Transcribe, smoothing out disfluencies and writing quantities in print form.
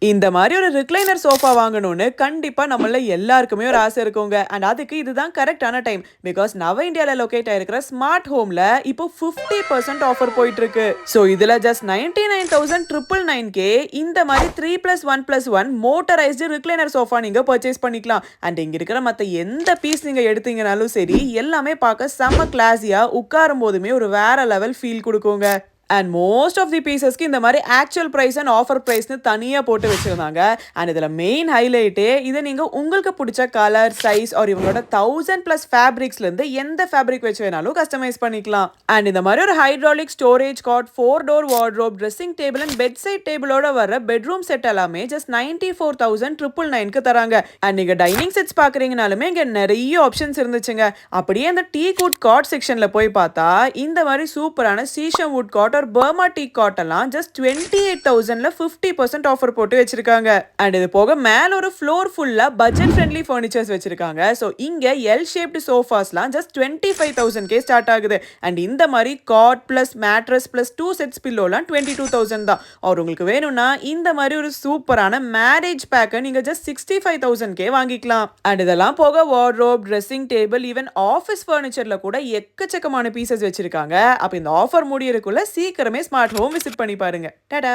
இந்த மாதிரி ஒரு ரிக்ளைனர் சோஃபா வாங்கணும்னு கண்டிப்பா நம்மள எல்லாருக்குமே ஒரு ஆசை இருக்குங்க. அண்ட் அதுக்கு இதுதான் கரெக்டான டைம். பிகாஸ் நவ இந்தியால லொகேட் ஆயிருக்கிற ஸ்மார்ட் ஹோம்ல இப்போ 50% ஆஃபர் போயிட்டு இருக்கு. ஸோ இதுல ஜஸ்ட் 99,999 இந்த மாதிரி 3+1+1 மோட்டரைஸ்டு ரிக்ளைனர் சோஃபா நீங்க பர்ச்சேஸ் பண்ணிக்கலாம். அண்ட் இங்க இருக்கிற மத்த எந்த பீஸ் நீங்க எடுத்தீங்கனாலும் சரி, எல்லாமே பார்க்க செம்ம கிளாஸியா உட்காரும் போதுமே ஒரு வேற லெவல் ஃபீல் கொடுக்குங்க. அண்ட் மோஸ்ட் ஆஃப் தி பீசஸ்க்கு இந்த மாதிரி ஆக்சுவல் ப்ரைஸ் அண்ட் ஆஃபர் ப்ரைஸ்னு தனியாக போட்டு வச்சுருந்தாங்க. அண்ட் இதில் மெயின் ஹைலைட்டே இதை நீங்கள் உங்களுக்கு பிடிச்ச கலர் சைஸ் ஆர் இவங்களோட 1000+ ஃபேப்ரிக்ஸ்லேருந்து எந்த ஃபேப்ரிக் வச்சு வேணாலும் கஸ்டமைஸ் பண்ணிக்கலாம். அண்ட் இந்த மாதிரி ஒரு hydraulic storage cot, 4-door wardrobe, dressing table and bedside டேபிளோட வர பெட்ரூம் செட் எல்லாமே ஜஸ்ட் 94,999 தராங்க. அண்ட் நீங்கள் டைனிங் செட்ஸ் பார்க்குறீங்கனாலுமே இங்கே நிறைய ஆப்ஷன்ஸ் இருந்துச்சுங்க. அப்படியே அந்த டீ குட் காட் செக்ஷனில் போய் பார்த்தா இந்த மாதிரி சூப்பரான சீஷம் வுட் காட் ஒரு பர்மா டீ காட் எல்லாம் ஜஸ்ட் 28,000ல 50% ஆஃபர் போட்டு வச்சிருக்காங்க. அண்ட் இது போக மேல ஒரு ஃப்ளோர் ஃபுல்லா பட்ஜெட் ஃப்ரெண்ட்லி ஃபர்னிச்சர்ஸ் வச்சிருக்காங்க. ஸோ இங்க எல் ஷேப்டு சோஃபாஸ்லாம் ஜஸ்ட் 25,000 ஸ்டார்ட் ஆகுது. அண்ட் இந்த மாதிரி cot plus mattress plus 2 sets பில்லோலாம் 22,000 தான். அவர் உங்களுக்கு வேணும்னா இந்த மாதிரி ஒரு சூப்பரான மேரேஜ் பேக்கை நீங்க ஜஸ்ட் 65,000 வாங்கிக்கலாம். அண்ட் இதெல்லாம் போக wardrobe, dressing table, even office ஃபர்னிச்சர்ல கூட எக்கச்சக்கமான பீசஸ் வச்சிருக்காங்க. அப்ப இந்த ஆஃபர் முடியறதுக்குள்ள சீக்கிரமே ஸ்மார்ட் ஹோம் விசிட் பண்ணி பாருங்க. டாடா.